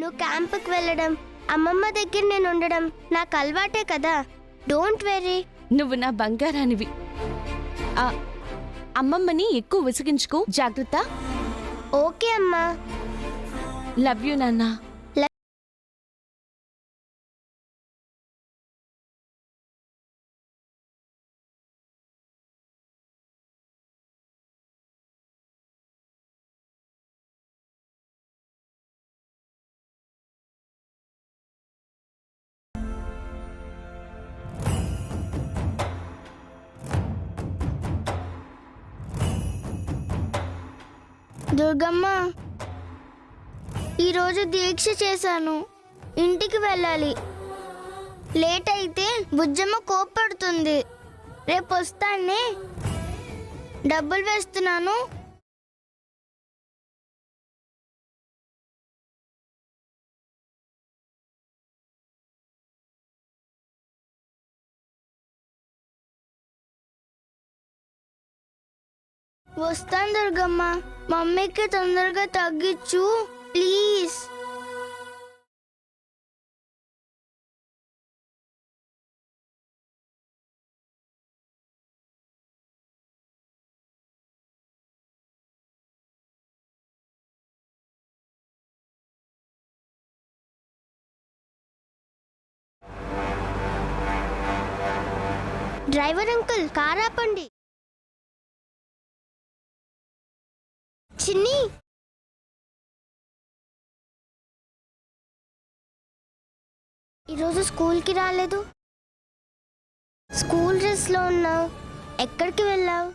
నువ్వు క్యాంపుకి వెళ్ళడం, అమ్మమ్మ దగ్గర నేను ఉండడం నాకు అలవాటే కదా. Don't very. నువ్వు నా బంగారానివి. అమ్మమ్మని ఎక్కువ విసిగించుకో. జాగ్రత్త. ఓకే అమ్మా. లవ్ యూ నాన్న. దుర్గమ్మ, ఈరోజు దీక్ష చేశాను, ఇంటికి వెళ్ళాలి. లేట్ అయితే బుజ్జమ్మ కోప్పడుతుంది. రేపు వస్తానే. డబ్బులు వేస్తున్నాను. వస్తాను దుర్గమ్మ. మమ్మీకి తొందరగా తగ్గించు ప్లీజ్. డ్రైవర్ అంకుల్, కార్ ఆపండి. చిన్ని, ఈరోజు స్కూల్కి రాలేదు. స్కూల్ డ్రెస్లో ఉన్నావు. ఎక్కడికి వెళ్ళావు?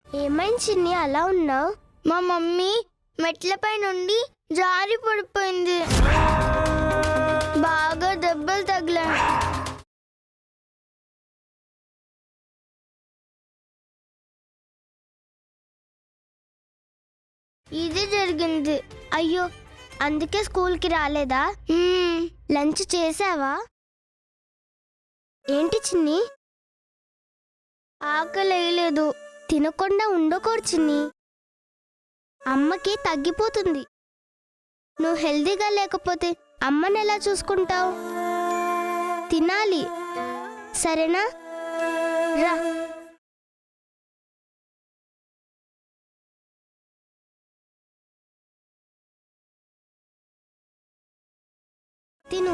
ఏమైంది చిన్ని అలా ఉన్నావు? మా మమ్మీ మెట్లపై నుండి జారి పడిపోయింది. బాగా దెబ్బలు తగిలాయి. ఇది జరిగింది. అయ్యో, అందుకే స్కూల్కి రాలేదా? లంచ్ చేసావా? ఏంటి చిన్ని, ఆకలి వేయలేదు. తినకుండా ఉండకూడదు చిన్ని, అమ్మకి తగ్గిపోతుంది. నువ్వు హెల్దీగా లేకపోతే అమ్మని ఎలా చూసుకుంటావు? తినాలి, సరేనా? రా. తిను.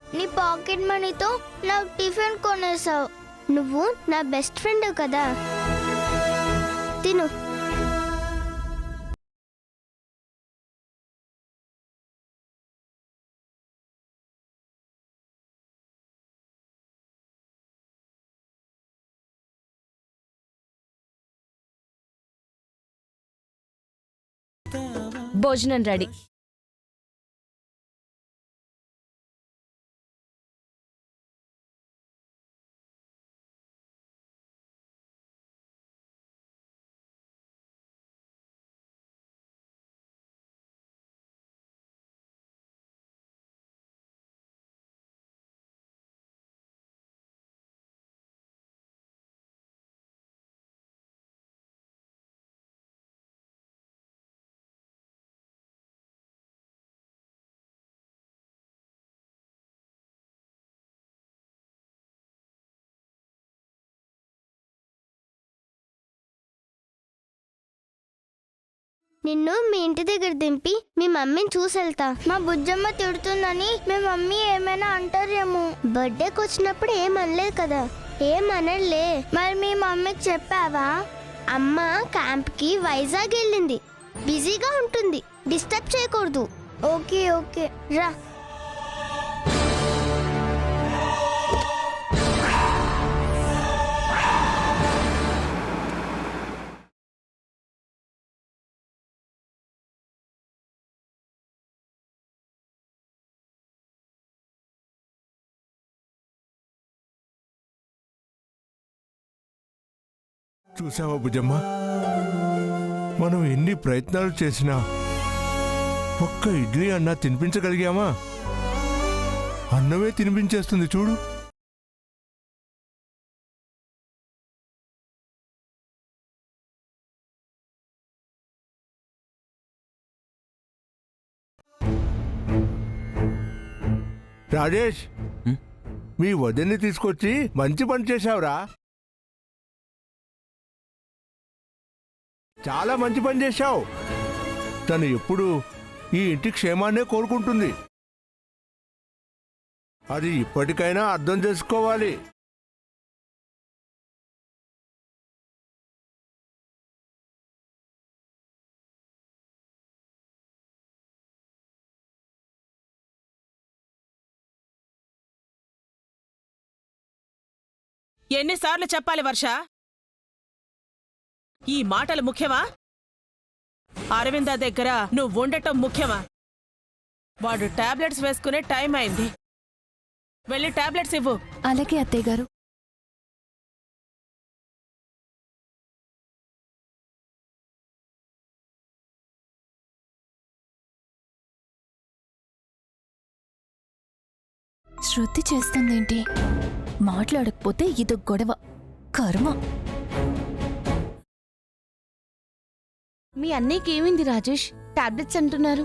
నీ పాకెట్ మనీతో నాకు టిఫిన్ కొనేసావు. నువ్వు నా బెస్ట్ ఫ్రెండ్ కదా. తిను. భోజనం రెడీ. నిన్ను మీ ఇంటి దగ్గర దింపి మీ మమ్మీని చూసి వెళ్తా. మా బుజ్జమ్మ తిడుతుందని మీ మమ్మీ ఏమైనా అంటారేమో. బర్త్డేకి వచ్చినప్పుడు ఏమనలేదు కదా. ఏమనలే. మరి మీ మమ్మీకి చెప్పావా? అమ్మ క్యాంప్కి వైజాగ్ వెళ్ళింది, బిజీగా ఉంటుంది, డిస్టర్బ్ చేయకూడదు. ఓకే ఓకే, రా. చూసావా బుజ్జమ్మ, మనం ఎన్ని ప్రయత్నాలు చేసినా ఒక్క ఇడ్లీ అన్నా తినిపించగలిగామా? అన్నమే తినిపించేస్తుంది చూడు. రాజేష్, మీ వదిన్ని తీసుకొచ్చి మంచి పని చేశావురా. చాలా మంచి పని చేశావు. తను ఎప్పుడు ఈ ఇంటి క్షేమాన్నే కోరుకుంటుంది. అది ఇప్పటికైనా అర్థం చేసుకోవాలి. ఎన్నిసార్లు చెప్పాలి వర్ష? ఈ మాటలు ముఖ్యమా? అరవింద దగ్గర నువ్వు ఉండటం ముఖ్యమా? వాడు టాబ్లెట్స్ వేసుకునే టైం అయింది. వెళ్ళి టాబ్లెట్స్ ఇవ్వు. అలాగే అత్తయ్య గారు. శృతి చేస్తుందేంటి? మాట్లాడకపోతే ఇదో గొడవ. కర్మ. మీ అన్నయ్యకి ఏమైంది రాజేష్? టాబ్లెట్స్ అంటున్నారు.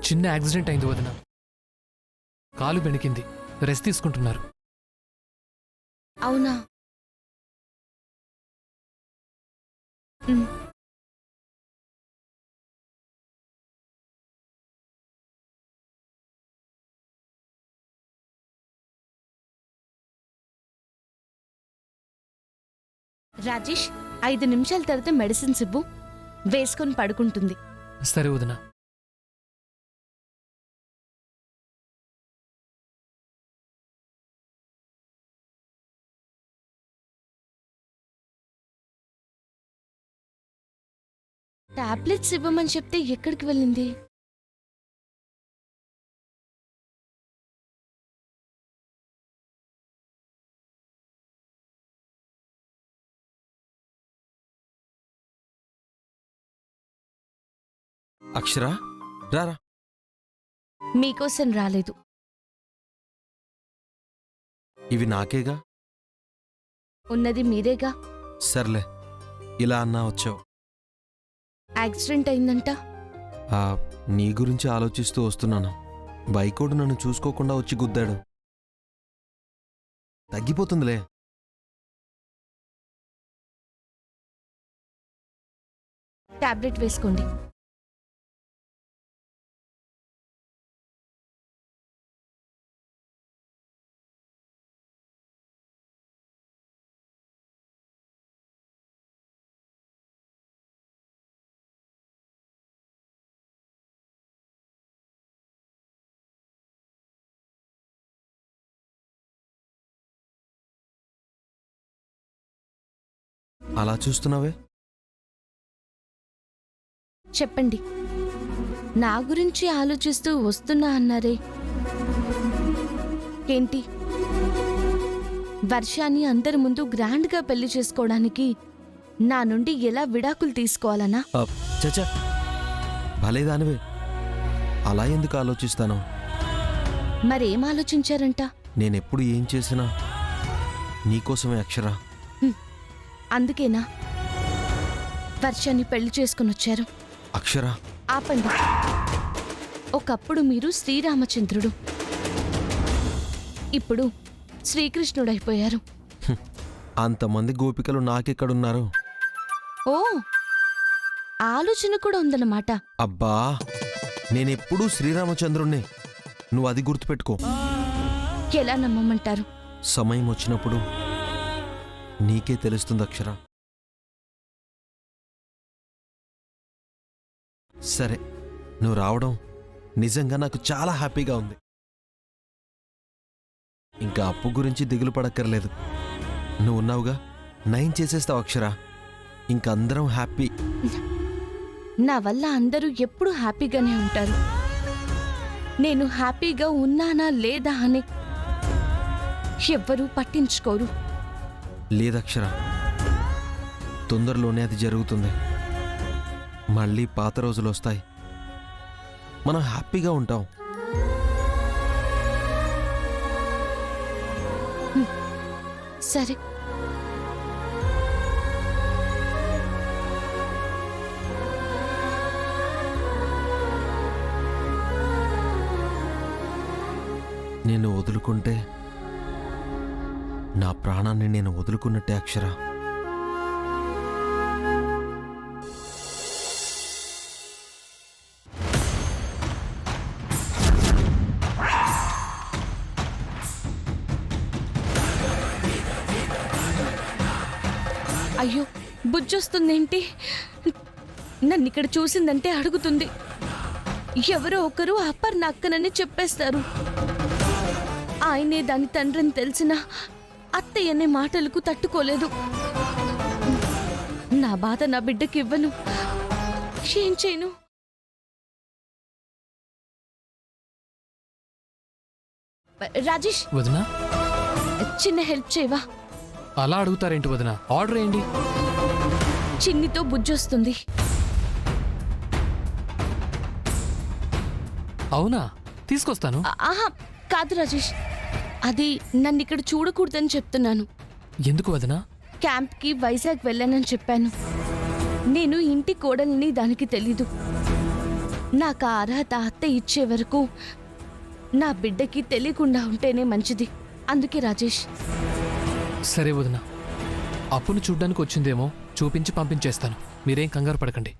చిన్న యాక్సిడెంట్ అయింది వదిన. కాలు బెణికింది. రెస్ట్ తీసుకుంటున్నారు. అవునా? రాజేష్, 5 నిమిషాల తర్వాత మెడిసిన్స్ ఇవ్వు. వేసుకొని పడుకుంటుంది. సరే వదిన. టాబ్లెట్స్ ఇవ్వమని చెప్తే ఎక్కడికి వెళ్ళింది? అక్షరా, రారా. మీకోసం రాలేదు. ఇవి నాకేగా. ఉన్నది మీరేగా. సర్లే, ఇలా అన్నా వచ్చావు. యాక్సిడెంట్ అయిందంట. నీ గురించి ఆలోచిస్తూ వస్తున్నాను. బైకోడు నన్ను చూసుకోకుండా వచ్చి గుద్దాడు. తగ్గిపోతుందిలే. టాబ్లెట్ వేసుకోండి. అలా చూస్తున్నావే? చెప్పండి. నా గురించి ఆలోచిస్తూ వస్తున్నా అన్నారే, ఏంటి? వర్షాన్ని అందరి ముందు గ్రాండ్గా పెళ్లి చేసుకోవడానికి నా నుండి ఎలా విడాకులు తీసుకోవాలనా? చచా, భలేదానివే. అలా ఎందుకు ఆలోచిస్తాను? మరేం ఆలోచించారంట? నేనెప్పుడు ఏం చేసినా నీకోసమే అక్షరా. అందుకేనా వర్షాన్ని పెళ్లి చేసుకుని వచ్చారు? అక్షరా, ఆపండి. ఒకప్పుడు మీరు శ్రీరామచంద్రుడు, ఇప్పుడు శ్రీకృష్ణుడైపోయారు. అంతమంది గోపికలు నాకెక్కడున్నారు? ఓ, ఆలోచన కూడా ఉందన్నమాట. అబ్బా, నేనెప్పుడూ శ్రీరామచంద్రుణ్ణే. నువ్వు అది గుర్తుపెట్టుకో. ఎలా నమ్మమంటారు? సమయం వచ్చినప్పుడు నీకే తెలుస్తుంది అక్షరా. సరే, నువ్వు రావడం నిజంగా నాకు చాలా హ్యాపీగా ఉంది. ఇంకా అప్పు గురించి దిగులు పడక్కర్లేదు. నువ్వు ఉన్నావుగా, నయం చేసేస్తావు అక్షరా. ఇంక అందరం హ్యాపీ. నా వల్ల అందరూ ఎప్పుడూ హ్యాపీగానే ఉంటారు. నేను హ్యాపీగా ఉన్నానా లేదా అని ఎవ్వరూ పట్టించుకోరు. లేదక్షరా, తొందరలోనే అది జరుగుతుంది. మళ్ళీ పాత రోజులు వస్తాయి. మనం హ్యాపీగా ఉంటాం. సరే. నేను వదులుకుంటే నా ప్రాణాన్ని నేను వదులుకున్నట్టే అక్షర. అయ్యో, బుజ్జొస్తుందేంటి? నన్ను ఇక్కడ చూసిందంటే అడుగుతుంది. ఎవరో ఒకరు అపర్ణ అక్కనని చెప్పేస్తారు. ఆయనే దాని తండ్రిని తెలిసిన అత్తయ్య అనే మాటలకు తట్టుకోలేదు. నా బాధ నా బిడ్డకి ఇవ్వను. ఏం చేయను? రాజేష్, వదినా చిన్న హెల్ప్ చేయవా? అలా అడుగుతారేంటి వదినా? ఆర్డర్ ఏంటి? చిన్నితో బుజ్జొస్తుంది. అవునా, తీసుకొస్తాను. ఆహా, కాదు రాజేష్, అది నన్ను ఇక్కడ చూడకూడదని చెప్తున్నాను. ఎందుకు వదినా? క్యాంప్కి వైజాగ్ వెళ్ళానని చెప్పాను. నేను ఇంటి కోడల్ని దానికి తెలీదు. నాకు ఆ అర్హత అత్త ఇచ్చే వరకు నా బిడ్డకి తెలియకుండా ఉంటేనే మంచిది. అందుకే రాజేష్. సరే వదినా, అప్పును చూడ్డానికి వచ్చిందేమో, చూపించి పంపించేస్తాను. మీరేం కంగారు పడకండి.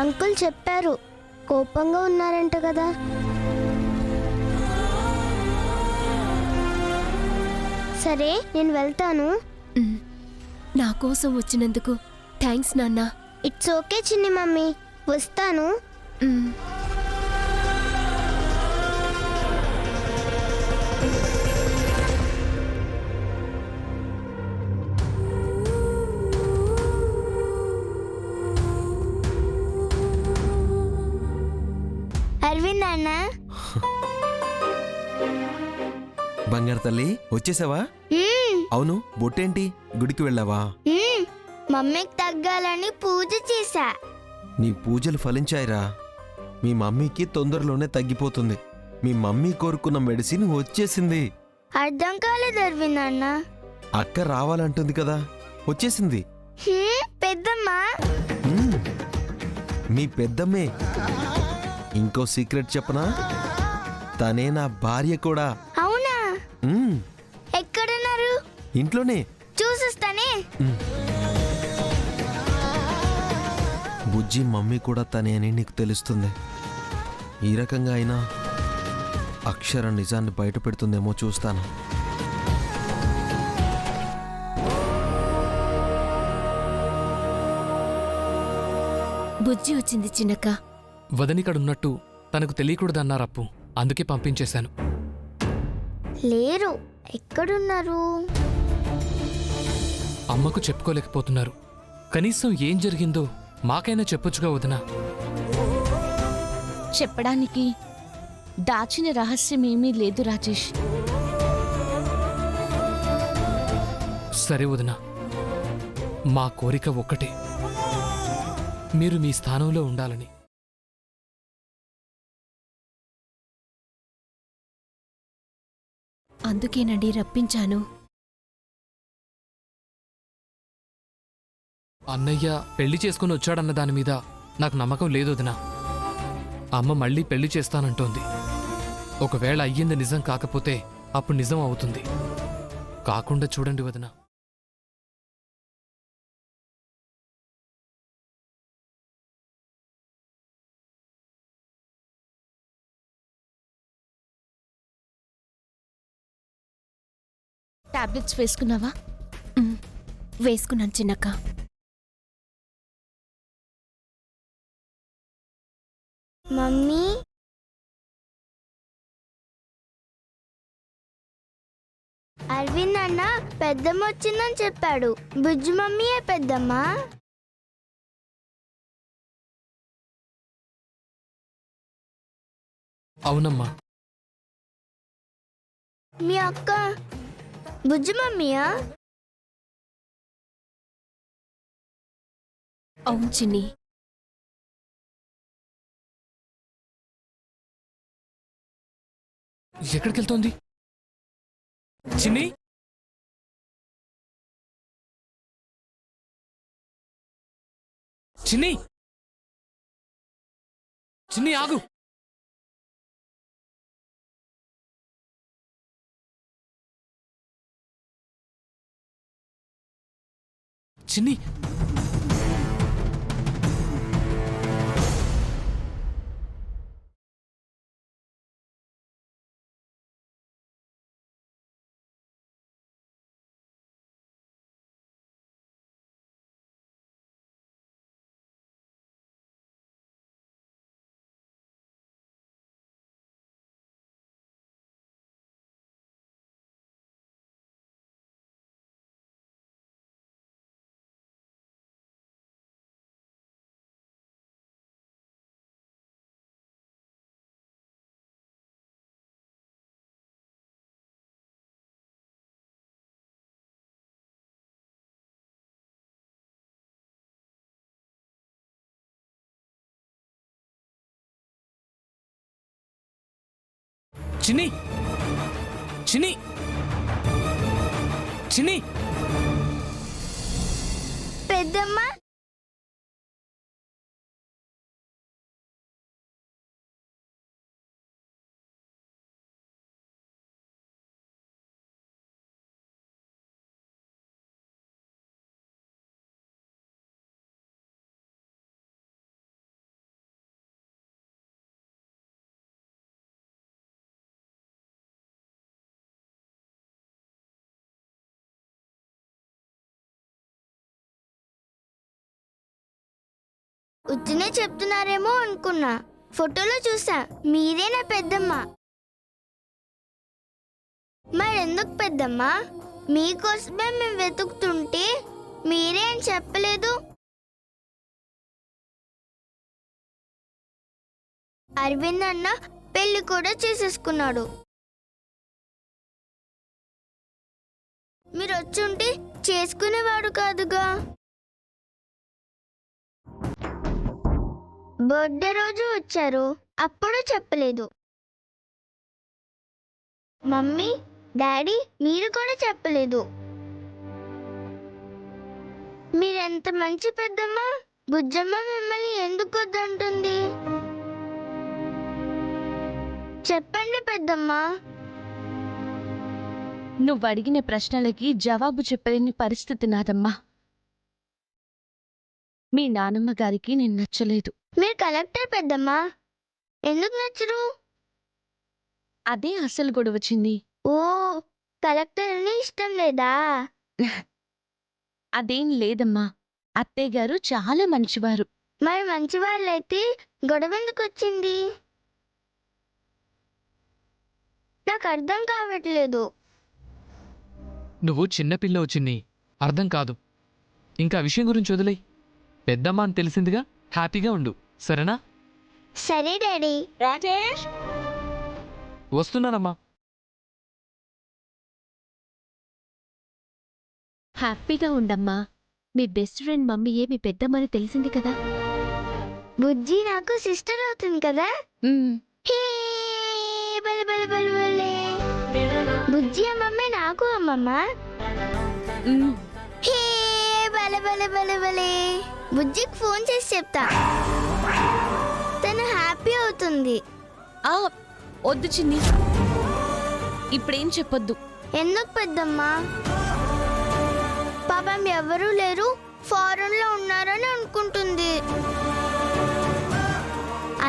అంకుల్ చెప్పారు, కోపంగా ఉన్నారంట కదా. సరే, నేను వెళ్తాను. నా కోసం వచ్చినందుకు థ్యాంక్స్ నాన్న. ఇట్స్ ఓకే చిన్ని మమ్మీ, వస్తాను. అరవింద్ అన్న, బంగారు తల్లి, వచ్చేసావా? అవును, బొట్టేంటి, గుడికి వెళ్ళావా? మమ్మీకి తగ్గాలని పూజ చేశా. నీ పూజలు ఫలించాయిరా. మీ మమ్మీకి తొందరలోనే తగ్గిపోతుంది. మీ మమ్మీ కోరుకున్న మెడిసిన్ వచ్చేసింది. అర్థం కాలేదు అరవింద్ అన్న. అక్క రావాలంటుంది కదా, వచ్చేసింది. పెద్దమ్మా? మ్మ్. మీ పెద్దమ్మే. ఇంకో సీక్రెట్ చెప్పనా? తనే నా భార్య కూడా. అవునా? మ్మ్. ఎక్కడున్నారు? ఇంట్లోనే. చూసిస్తానే. బుజ్జి మమ్మీ కూడా తనే అని నీకు తెలుస్తుంది. ఈ రకంగా అయినా అక్షర నిజాన్ని బయట పెడుతుందేమో చూస్తాను. బుజ్జి వచ్చింది చిన్నక్క. వదనికడున్నట్టు తనకు తెలియకూడదన్నారు అప్పు, అందుకే పంపించేశాను. లేరు, ఎక్కడున్నారు? అమ్మకు చెప్పుకోలేకపోతున్నారు. కనీసం ఏం జరిగిందో మాకైనా చెప్పొచ్చుగా వదినా. చెప్పడానికి దాచిన రహస్యమేమీ లేదు రాజేష్. సరే వదినా, మా కోరిక ఒక్కటే, మీరు మీ స్థానంలో ఉండాలని. అందుకేనండి రప్పించాను. అన్నయ్య పెళ్లి చేసుకుని వచ్చాడన్న దాని మీద నాకు నమ్మకం లేదు వదినా. అమ్మ మళ్ళీ పెళ్లి చేస్తానంటోంది. ఒకవేళ అయ్యింది నిజం కాకపోతే అప్పుడు నిజం అవుతుంది. కాకుండా చూడండి వదినా. టాబ్లెట్స్ వేసుకున్నావా? వేసుకున్నాను చిన్నక్క. మమ్మీ అరవింద్ అన్న పెద్దమ్మ వచ్చిందని చెప్పాడు. బుజ్జి మమ్మీయే పెద్దమ్మ. అవునమ్మా. మీ అక్క బుజ్జి మమ్మీయా? అవును చిన్ని. ఎక్కడికెళ్తోంది చిన్ని? చిన్ని చిన్ని ఆగు. చిన్ని చిన్ని చిన్ని చిన్ని పెద్దమ్మ ఉత్తినే చెప్తున్నారేమో అనుకున్నా. ఫోటోలో చూసా మీరే నా పెద్దమ్మ. మరెందుకు పెద్దమ్మ? మీకోసమే మేము వెతుకుతుంటే మీరే అని చెప్పలేదు. అరవింద్ అన్న పెళ్లి కూడా చేసేసుకున్నాడు. మీరు వచ్చుంటే చేసుకునేవాడు కాదుగా. బర్త్డే రోజు వచ్చారు, అప్పుడు చెప్పలేదు. మమ్మీ డాడీ మీరు కూడా చెప్పలేదు. మీరెంత మంచి పెద్దమ్మ. బుజ్జమ్మ మిమ్మల్ని ఎందుకు వద్దంటుంది? చెప్పండి పెద్దమ్మ. నువ్వు అడిగిన ప్రశ్నలకి జవాబు చెప్పలేని పరిస్థితి నాదమ్మా. మీ నానమ్మ గారికి నేను నచ్చలేదు. మీరు కలెక్టర్ పెద్దమ్మ, ఎందుకు నచ్చరు? అదే అసలు గొడవ చిన్ని. ఓ, కలెక్టర్ అని ఇష్టం లేదా? అదేం లేదమ్మా. అత్తయ్య గారు చాలా మంచివారు. మరి మంచి వాళ్ళైతే గొడవ ఎందుకు వచ్చింది? నాకు అర్థం కావట్లేదు. నువ్వు చిన్నపిల్లవు చిన్ని, అర్థం కాదు. ఇంకా ఆ విషయం గురించి వదిలేయ్. పెద్దమ్మ అని తెలిసిందిగా, హ్యాపీగా ఉండు, సరేనా? సరే డాడీ. రాజేష్ వస్తున్నానమ్మా. హ్యాపీగా ఉండమ్మా. మీ బెస్ట్ ఫ్రెండ్ మమ్మీయే మీ పెద్దమ్మని తెలిసింది కదా. బుజ్జి నాకు సిస్టర్ అవుతుంది కదా. హే, బలే బలే బలే బలే. బుజ్జి బుజ్జి అమ్మమ్మే నాకు అమ్మమ్మ. మ్, హే భలే భలే భలే భలే. బుజ్జికి ఫోన్ చేసి చెప్తా, తను హ్యాపీ అవుతుంది. ఆ వద్దు చిన్ని, ఇప్పుడేం చెప్పొద్దు. ఎందుకు పెద్దమ్మా? పాపం ఎవరూ లేరు, ఫారెన్ లో ఉన్నారని అనుకుంటుంది.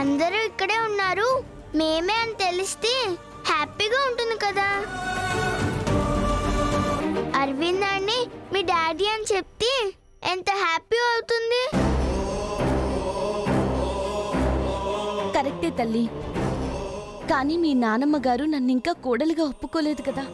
అందరూ ఇక్కడే ఉన్నారు, మేమే అని తెలిస్తే హ్యాపీగా ఉంటుంది కదా. అరవింద్ అని మీ డాడీ అని చెప్తే ఎంత హ్యాపీ అవుతుంది. కరెక్టే తల్లి, కానీ మీ నానమ్మ గారు నన్ను ఇంకా కోడలుగా ఒప్పుకోలేదు కదా.